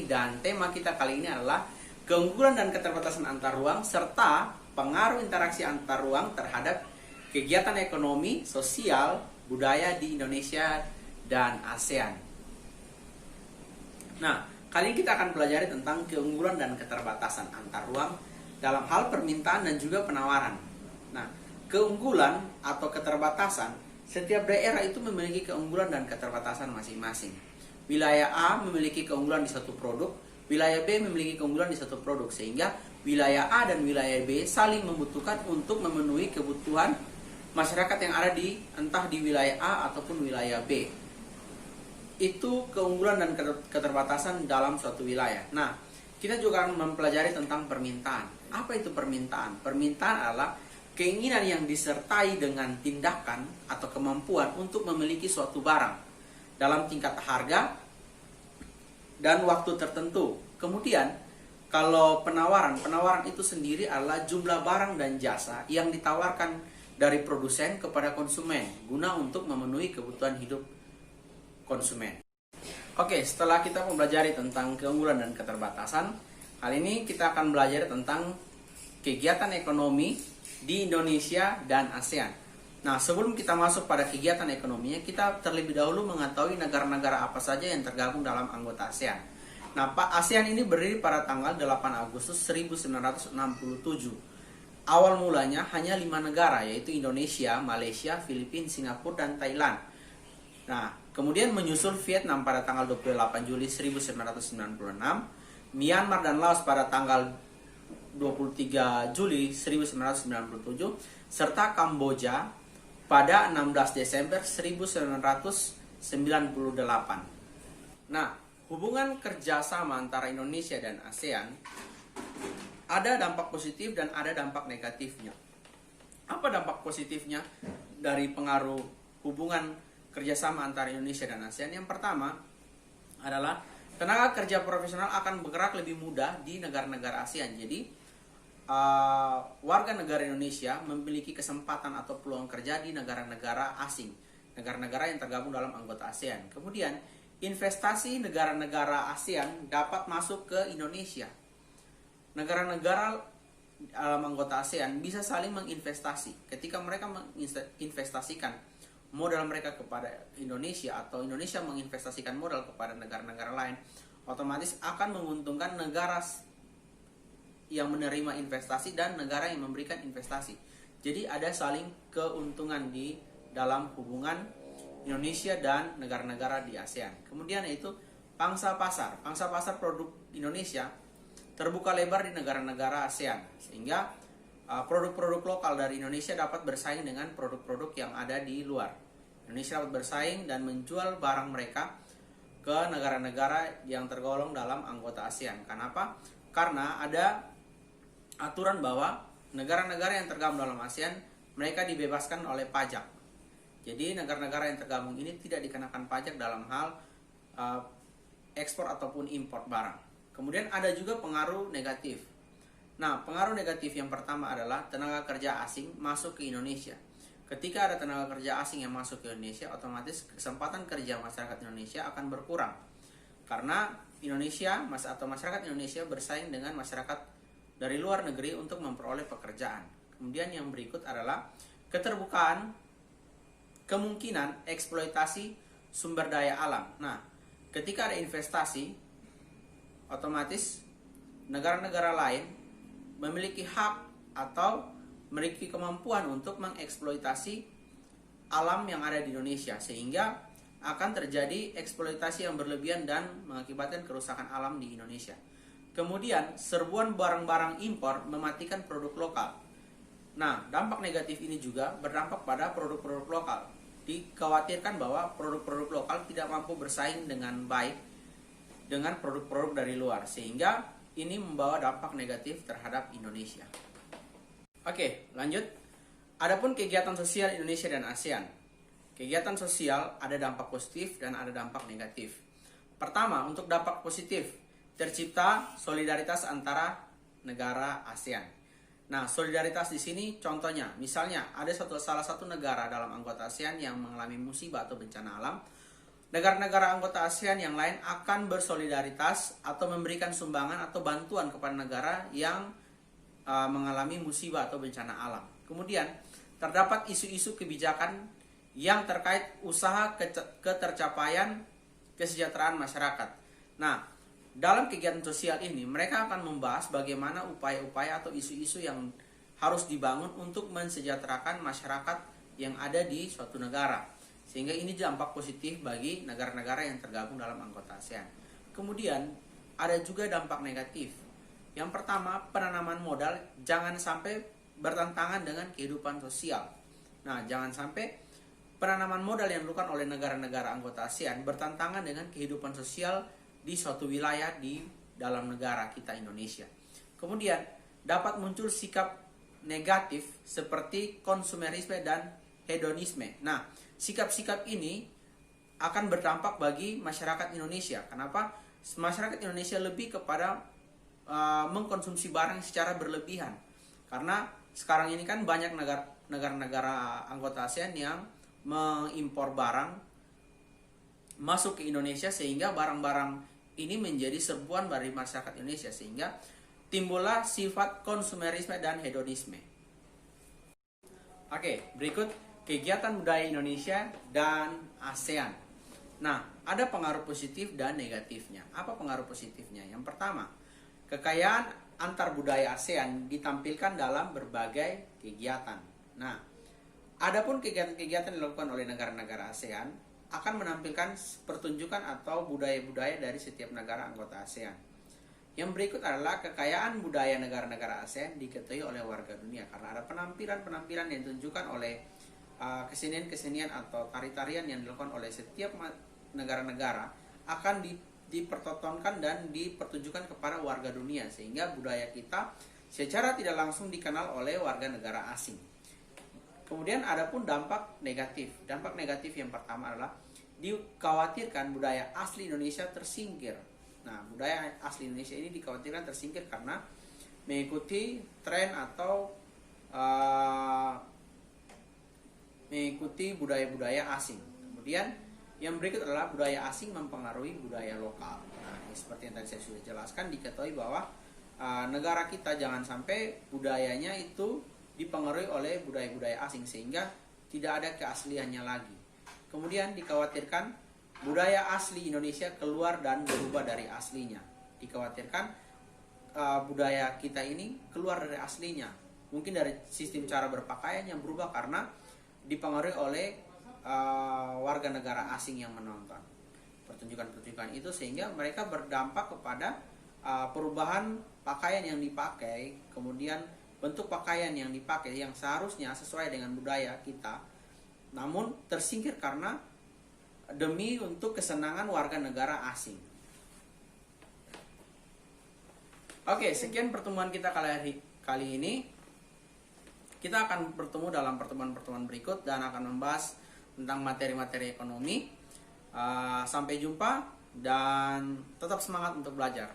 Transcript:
dan tema kita kali ini adalah keunggulan dan keterbatasan antar ruang serta pengaruh interaksi antar ruang terhadap kegiatan ekonomi, sosial, budaya di Indonesia dan ASEAN. Nah, kali ini kita akan pelajari tentang keunggulan dan keterbatasan antar ruang dalam hal permintaan dan juga penawaran. Nah, keunggulan atau keterbatasan, setiap daerah itu memiliki keunggulan dan keterbatasan masing-masing. Wilayah A memiliki keunggulan di satu produk, wilayah B memiliki keunggulan di satu produk, sehingga wilayah A dan wilayah B saling membutuhkan untuk memenuhi kebutuhan masyarakat yang ada di entah di wilayah A ataupun wilayah B. Itu keunggulan dan keterbatasan dalam suatu wilayah. Nah, kita juga akan mempelajari tentang permintaan. Apa itu permintaan? Permintaan adalah keinginan yang disertai dengan tindakan atau kemampuan untuk memiliki suatu barang dalam tingkat harga dan waktu tertentu. Kemudian, kalau penawaran itu sendiri adalah jumlah barang dan jasa yang ditawarkan dari produsen kepada konsumen guna untuk memenuhi kebutuhan hidup konsumen. Oke, setelah kita mempelajari tentang keunggulan dan keterbatasan, kali ini kita akan belajar tentang kegiatan ekonomi di Indonesia dan ASEAN. Nah, sebelum kita masuk pada kegiatan ekonominya, kita terlebih dahulu mengetahui negara-negara apa saja yang tergabung dalam anggota ASEAN. Nah, ASEAN ini berdiri pada tanggal 8 Agustus 1967. Awal mulanya hanya 5 negara, yaitu Indonesia, Malaysia, Filipina, Singapura, dan Thailand. Nah, kemudian menyusul Vietnam pada tanggal 28 Juli 1996, Myanmar dan Laos pada tanggal 23 Juli 1997, serta Kamboja pada 16 Desember 1998. Nah, hubungan kerjasama antara Indonesia dan ASEAN ada dampak positif dan ada dampak negatifnya. Apa dampak positifnya dari pengaruh hubungan kerjasama antara Indonesia dan ASEAN? Yang pertama adalah tenaga kerja profesional akan bergerak lebih mudah di negara-negara ASEAN. Jadi, warga negara Indonesia memiliki kesempatan atau peluang kerja di negara-negara asing, negara-negara yang tergabung dalam anggota ASEAN. Kemudian, investasi negara-negara ASEAN dapat masuk ke Indonesia. Negara-negara dalam anggota ASEAN bisa saling menginvestasi. Ketika mereka menginvestasikan modal mereka kepada Indonesia atau Indonesia menginvestasikan modal kepada negara-negara lain, otomatis akan menguntungkan negara yang menerima investasi dan negara yang memberikan investasi. Jadi ada saling keuntungan di dalam hubungan Indonesia dan negara-negara di ASEAN. Kemudian yaitu pangsa pasar. Pangsa pasar produk Indonesia terbuka lebar di negara-negara ASEAN, sehingga produk-produk lokal dari Indonesia dapat bersaing dengan produk-produk yang ada di luar. Indonesia dapat bersaing dan menjual barang mereka ke negara-negara yang tergolong dalam anggota ASEAN. Kenapa? Karena ada aturan bahwa negara-negara yang tergabung dalam ASEAN mereka dibebaskan oleh pajak. Jadi negara-negara yang tergabung ini tidak dikenakan pajak dalam hal ekspor ataupun impor barang. Kemudian ada juga pengaruh negatif. Nah, pengaruh negatif yang pertama adalah tenaga kerja asing masuk ke Indonesia. Ketika ada tenaga kerja asing yang masuk ke Indonesia, otomatis kesempatan kerja masyarakat Indonesia akan berkurang. Karena Indonesia atau masyarakat Indonesia bersaing dengan masyarakat dari luar negeri untuk memperoleh pekerjaan. Kemudian yang berikut adalah keterbukaan kemungkinan eksploitasi sumber daya alam. Nah, ketika ada investasi, otomatis negara-negara lain memiliki hak atau memiliki kemampuan untuk mengeksploitasi alam yang ada di Indonesia, sehingga akan terjadi eksploitasi yang berlebihan dan mengakibatkan kerusakan alam di Indonesia. Kemudian, serbuan barang-barang impor mematikan produk lokal. Nah, dampak negatif ini juga berdampak pada produk-produk lokal. Dikhawatirkan bahwa produk-produk lokal tidak mampu bersaing dengan baik dengan produk-produk dari luar, sehingga ini membawa dampak negatif terhadap Indonesia. Oke, lanjut. Adapun kegiatan sosial Indonesia dan ASEAN. Kegiatan sosial ada dampak positif dan ada dampak negatif. Pertama, untuk dampak positif, tercipta solidaritas antara negara ASEAN. Nah, solidaritas di sini contohnya, misalnya ada salah satu negara dalam anggota ASEAN yang mengalami musibah atau bencana alam, negara-negara anggota ASEAN yang lain akan bersolidaritas atau memberikan sumbangan atau bantuan kepada negara yang mengalami musibah atau bencana alam. Kemudian, terdapat isu-isu kebijakan yang terkait usaha ketercapaian kesejahteraan masyarakat. Nah, dalam kegiatan sosial ini, mereka akan membahas bagaimana upaya-upaya atau isu-isu yang harus dibangun untuk mensejahterakan masyarakat yang ada di suatu negara. Sehingga ini dampak positif bagi negara-negara yang tergabung dalam anggota ASEAN. Kemudian, ada juga dampak negatif. Yang pertama, penanaman modal jangan sampai bertentangan dengan kehidupan sosial. Nah, jangan sampai penanaman modal yang dilakukan oleh negara-negara anggota ASEAN bertentangan dengan kehidupan sosial di suatu wilayah di dalam negara kita Indonesia. Kemudian, dapat muncul sikap negatif seperti konsumerisme dan hedonisme. Nah, sikap-sikap ini akan berdampak bagi masyarakat Indonesia. Kenapa? Masyarakat Indonesia lebih kepada mengkonsumsi barang secara berlebihan. Karena sekarang ini kan banyak negara-negara anggota ASEAN yang mengimpor barang masuk ke Indonesia, sehingga barang-barang ini menjadi serbuan dari masyarakat Indonesia, sehingga timbullah sifat konsumerisme dan hedonisme. Oke, berikut kegiatan budaya Indonesia dan ASEAN. Nah, ada pengaruh positif dan negatifnya. Apa pengaruh positifnya? Yang pertama, kekayaan antar budaya ASEAN ditampilkan dalam berbagai kegiatan. Nah, adapun kegiatan-kegiatan yang dilakukan oleh negara-negara ASEAN akan menampilkan pertunjukan atau budaya-budaya dari setiap negara anggota ASEAN. Yang berikut adalah kekayaan budaya negara-negara ASEAN diketahui oleh warga dunia, karena ada penampilan-penampilan yang ditunjukkan oleh kesenian-kesenian atau tari-tarian yang dilakukan oleh setiap negara-negara akan dipertontonkan dan dipertunjukkan kepada warga dunia, sehingga budaya kita secara tidak langsung dikenal oleh warga negara asing. Kemudian ada pun dampak negatif. Dampak negatif yang pertama adalah dikhawatirkan budaya asli Indonesia tersingkir. Nah, budaya asli Indonesia ini dikhawatirkan tersingkir karena mengikuti tren atau mengikuti budaya-budaya asing. Kemudian yang berikut adalah budaya asing mempengaruhi budaya lokal. Nah, seperti yang tadi saya sudah jelaskan, diketahui bahwa negara kita jangan sampai budayanya itu dipengaruhi oleh budaya-budaya asing sehingga tidak ada keasliannya lagi. Kemudian dikhawatirkan budaya asli Indonesia keluar dan berubah dari aslinya. Dikhawatirkan budaya kita ini keluar dari aslinya. Mungkin dari sistem cara berpakaian yang berubah karena dipengaruhi oleh warga negara asing yang menonton pertunjukan-pertunjukan itu, sehingga mereka berdampak kepada perubahan pakaian yang dipakai, kemudian bentuk pakaian yang dipakai yang seharusnya sesuai dengan budaya kita, namun tersingkir karena demi untuk kesenangan warga negara asing. Oke, sekian pertemuan kita kali ini. Kita akan bertemu dalam pertemuan-pertemuan berikut dan akan membahas tentang materi-materi ekonomi. Sampai jumpa dan tetap semangat untuk belajar.